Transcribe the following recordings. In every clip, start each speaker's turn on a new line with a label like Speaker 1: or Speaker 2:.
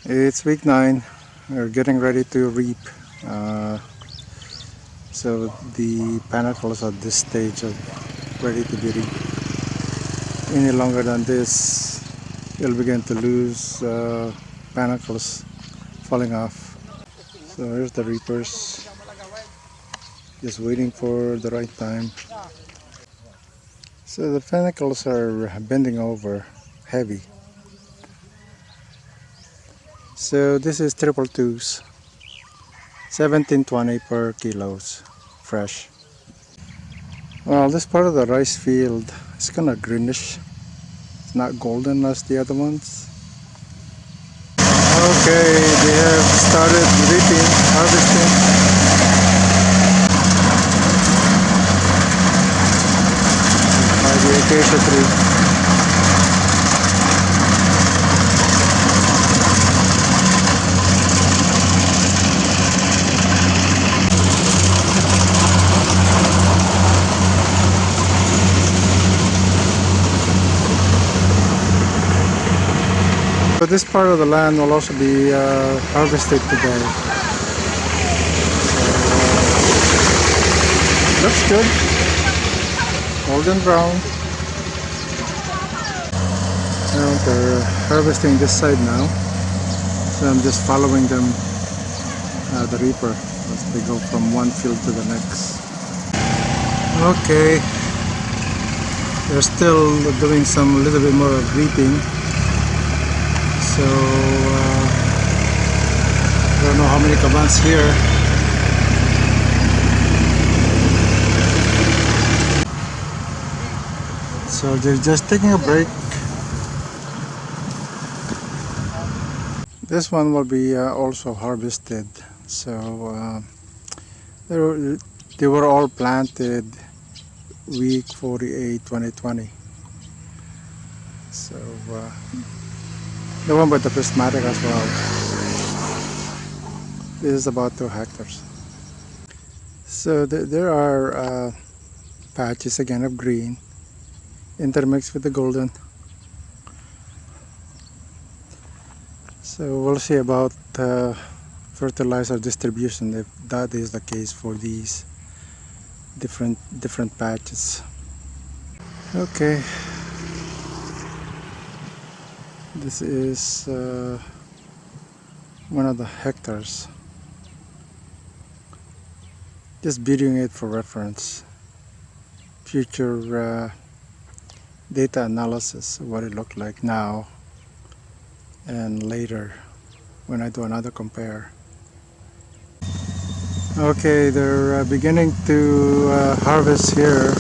Speaker 1: It's week 9. We're getting ready to reap. Uh, so the panicles at this stage are ready to be reaped. Any longer than this, you'll begin to lose panicles falling off. So here's the reapers, just waiting for the right time. So the panicles are bending over, heavy. So this is triple twos, 1720 per kilos, fresh. Well, this part of the rice field is kind of greenish. It's not golden as the other ones. Okay, they have started reaping, harvesting. By the acacia tree. So this part of the land will also be harvested today. Looks good. Golden brown. Now they're harvesting this side now. So I'm just following them, the reaper, as they go from one field to the next. Okay. They're still doing some little bit more of reaping. So I don't know how many cabans here. So they're just taking a break. This one will be also harvested. So they were all planted week 48 2020. So the one with the prismatic as well. This is about 2 hectares. So there are patches again of green intermixed with the golden. So we'll see about fertilizer distribution if that is the case for these different patches. Okay. This is one of the hectares. Just videoing it for reference. Future data analysis of what it looked like now and later when I do another compare. Okay, they're beginning to harvest here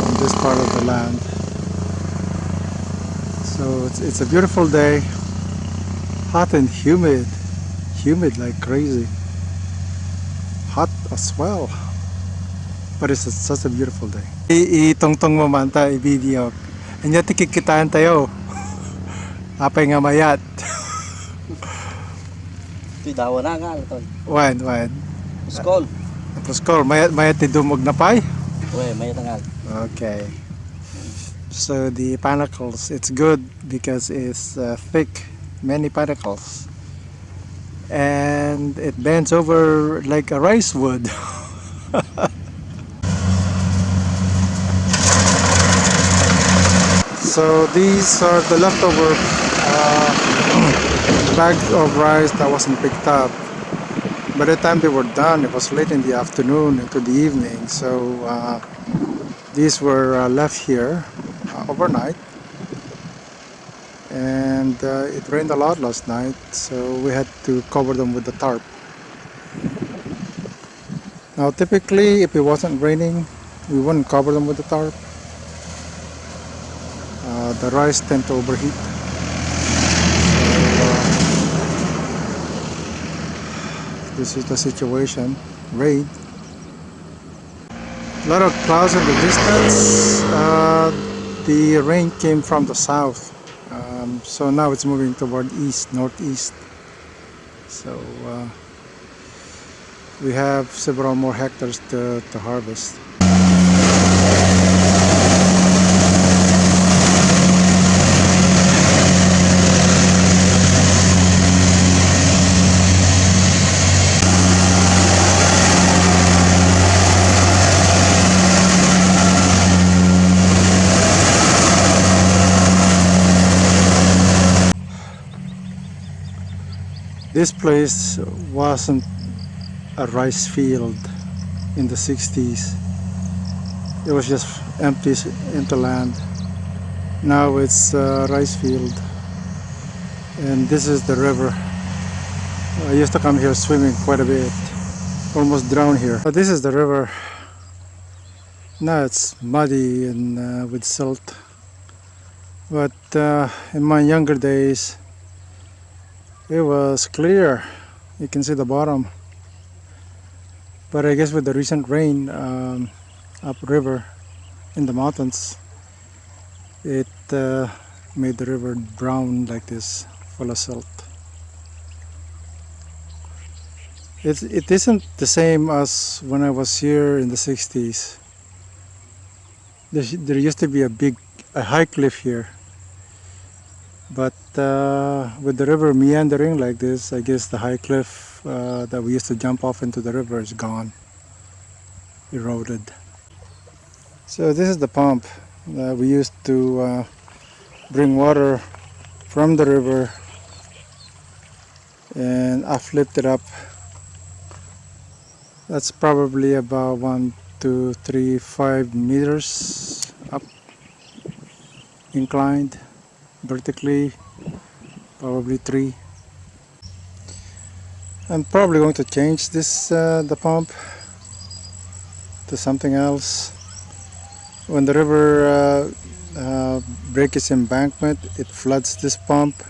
Speaker 1: on this part of the land. So it's a beautiful day, hot and humid like crazy, hot as well, but it's such a beautiful day. Itongtong mo man ta i-video, anya tikikitaan tayo, apay nga mayat.
Speaker 2: Ito'y dawa na nga ito.
Speaker 1: Wan.
Speaker 2: Skol.
Speaker 1: Skol, mayat ti dumog na pay?
Speaker 2: Uy, mayat nga.
Speaker 1: Okay. So the panicles, it's good because it's thick, many panicles, and it bends over like a rice wood. So these are the leftover bag of rice that wasn't picked up. By the time they were done, it was late in the afternoon into the evening. So these were left here overnight, and it rained a lot last night, so we had to cover them with the tarp. Now typically if it wasn't raining, we wouldn't cover them with the tarp. The rice tend to overheat. So, this is the situation. Rain. A lot of clouds in the distance. The rain came from the south, so now it's moving toward northeast. So we have several more hectares to harvest. This place wasn't a rice field in the 60s. It was just empty land. Now it's a rice field, and this is the river. I used to come here swimming quite a bit, almost drown here. But this is the river. Now it's muddy and with silt. But in my younger days, it was clear. You can see the bottom. But I guess with the recent rain upriver in the mountains, it made the river brown like this, full of silt. It isn't the same as when I was here in the 60s. There used to be a high cliff here, but with the river meandering like this, I guess the high cliff that we used to jump off into the river is gone, eroded. So this is the pump that we used to bring water from the river, and I've lifted up. That's probably about 1, 2, 3, 5 meters up, inclined, vertically, probably 3. I'm probably going to change this the pump to something else. When the river breaks its embankment, it floods this pump,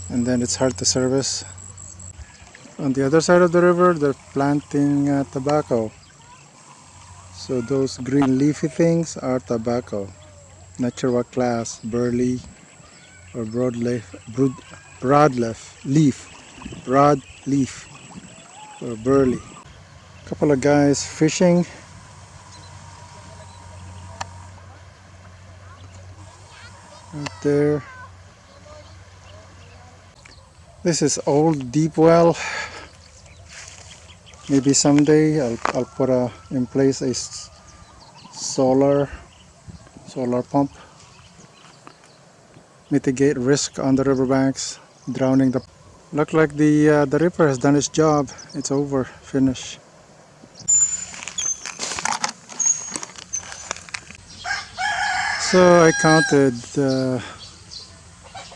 Speaker 1: and then it's hard to service. On the other side of the river, they're planting tobacco. So those green leafy things are tobacco. Not sure what class, burley or broadleaf or burley. Couple of guys fishing. Right there. This is old deep well. Maybe someday I'll put in place a solar pump. Mitigate risk on the riverbanks, drowning the. Look like the river has done its job. It's over, finished. So I counted.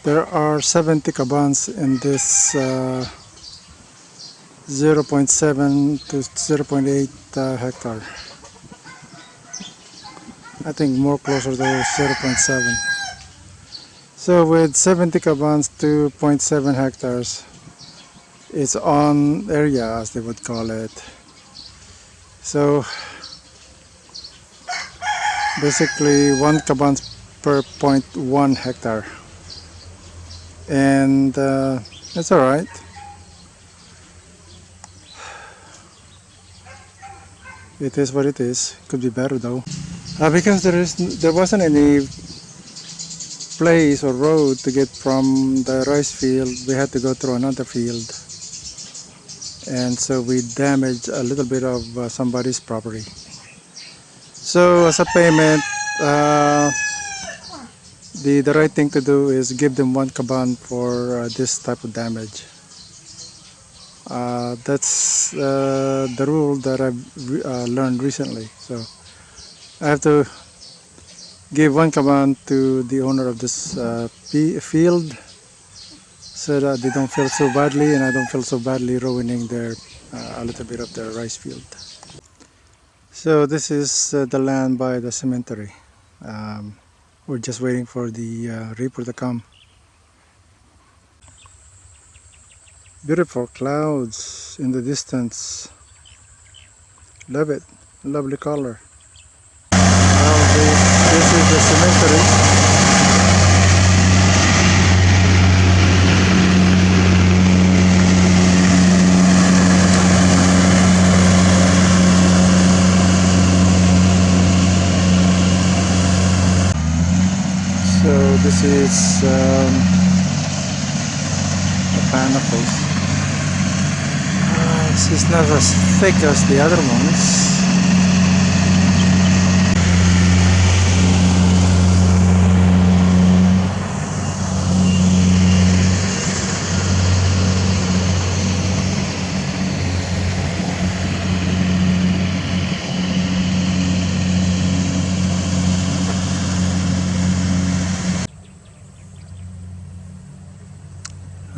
Speaker 1: There are 70 cabans in this 0.7 to 0.8 hectare. I think more closer to 0.7. So with 70 cabans to 0.7 hectares, it's on area, as they would call it. So basically 1 caban per 0.1 hectare, and it's all right. It is what it is. Could be better though, because there wasn't any place or road to get from the rice field. We had to go through another field, and so we damaged a little bit of somebody's property. So as a payment, the right thing to do is give them 1 caban for this type of damage. That's the rule that I've learned recently. So I have to give 1 caban to the owner of this field, so that they don't feel so badly, and I don't feel so badly ruining their a little bit of their rice field. So this is the land by the cemetery. We're just waiting for the reaper to come. Beautiful clouds in the distance. Love it. Lovely color. This is the cemetery. So this is the panicles. It's not as thick as the other ones.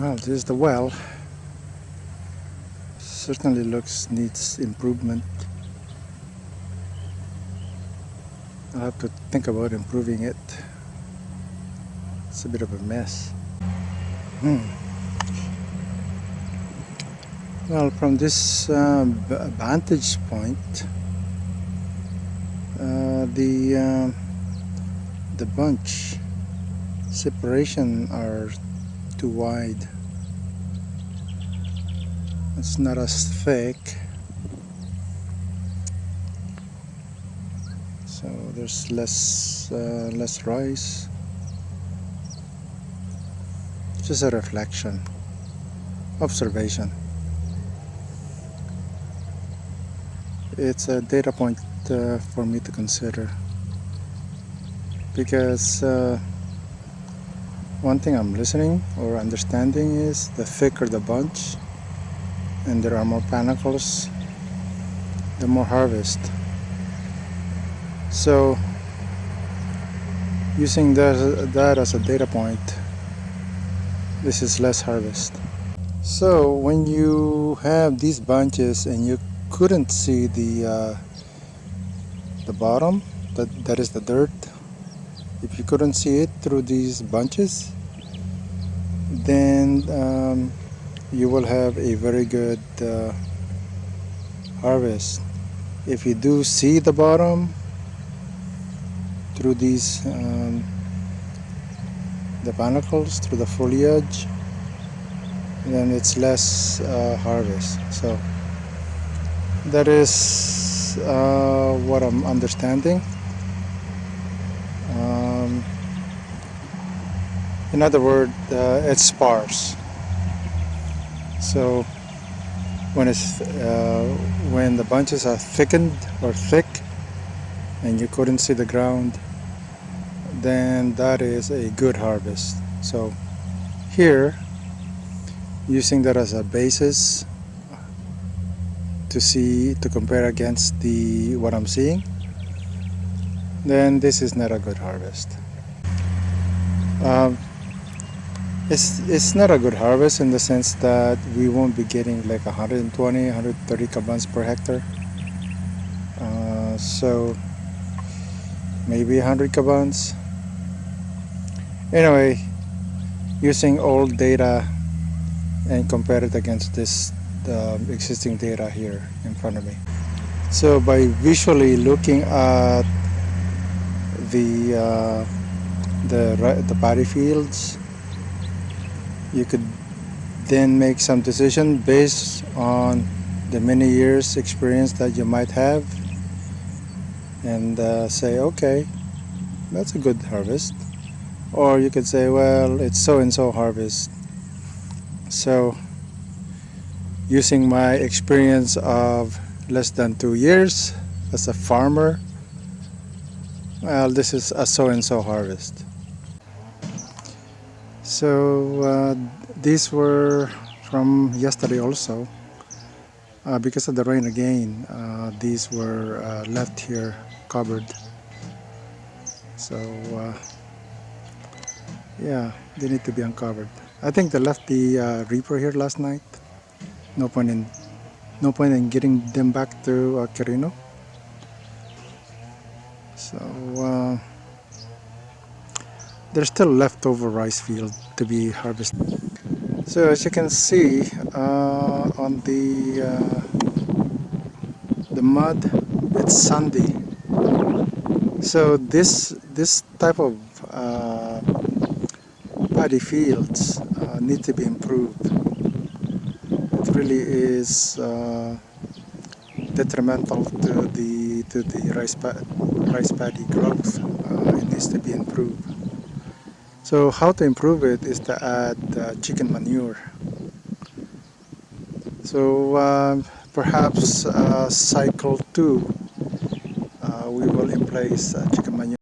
Speaker 1: Well, this is the well. Certainly needs improvement. I'll have to think about improving it. It's a bit of a mess. Well, from this vantage point, the bunch separation are too wide. It's not as thick, so there's less rice. Just a reflection, observation. It's a data point for me to consider, because one thing I'm listening or understanding is the thicker the bunch and there are more panicles, the more harvest. So using that as a data point, this is less harvest. So when you have these bunches and you couldn't see the bottom, that is the dirt, if you couldn't see it through these bunches, then you will have a very good harvest. If you do see the bottom through these the panicles, through the foliage, then it's less harvest. So that is what I'm understanding. In other words, it's sparse. So when the bunches are thickened or thick and you couldn't see the ground, then that is a good harvest. So here, using that as a basis to compare against what I'm seeing, then this is not a good harvest. It's not a good harvest in the sense that we won't be getting like 120, 130 kabans per hectare. So maybe 100 kabans. Anyway, using old data and compare it against the existing data here in front of me. So by visually looking at the paddy fields, you could then make some decision based on the many years experience that you might have, and say, okay, that's a good harvest. Or you could say, well, it's so and so harvest. So using my experience of less than 2 years as a farmer, well, this is a so and so harvest. So these were from yesterday also. Because of the rain again, these were left here covered. So yeah, they need to be uncovered. I think they left the reaper here last night. No point in getting them back to Quirino. So there's still leftover rice field to be harvested. So as you can see on the mud, it's sandy. So this type of paddy fields need to be improved. It really is detrimental to the rice paddy growth. It needs to be improved. So how to improve it is to add chicken manure. So perhaps cycle 2 we will in place chicken manure.